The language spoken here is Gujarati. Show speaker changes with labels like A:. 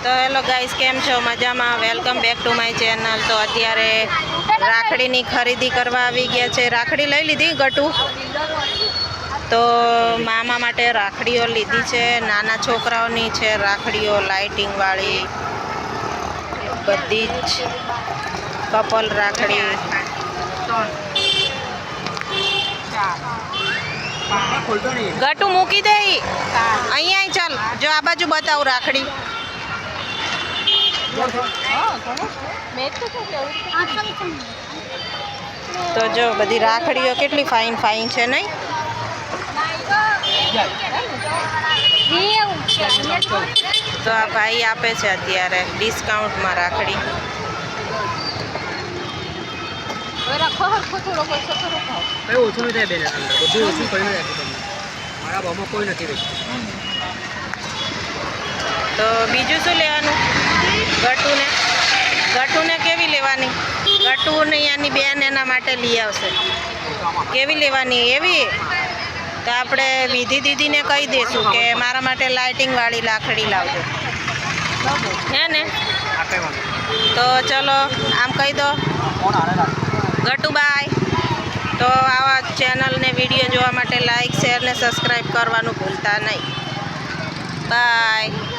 A: તો હેલો ગાઈસ, કેમ છો? મજામાં? Welcome back to my channel. તો અત્યારે રાખડીની ખરીદી કરવા આવી ગયા છે. રાખડી લઈ લીધી ગટુ. તો મામા માટે રાખડીઓ લીધી છે. નાના છોકરાઓની છે રાખડીઓ, લાઇટિંગવાળી બધી જ કપલ રાખડી. ગટુ મૂકી દે અહીંયા. ચાલ જો આ બાજુ બતાવું રાખડી. તો જો બધી રાખડીઓ કેટલી ફાઇન ફાઇન છે નહીં? તો આ ભાઈ આપે છે અત્યારે ડિસ્કાઉન્ટમાં રાખડી. તો બીજું શું લેવાનું? ગટુને કેવી લેવાની? ગટુને એની બેન એના માટે લઈ આવશે. કેવી લેવાની? એવી. તો આપણે વિધિ દીદીને કહી દઈશું કે મારા માટે લાઇટિંગવાળી રાખડી લાવજો, હે ને? તો ચલો આમ કહી દો ગટુબાઈ. તો આવા ચેનલને વિડીયો જોવા માટે લાઈક, શેર ને સબસ્ક્રાઈબ કરવાનું ભૂલતા નહીં. બાય.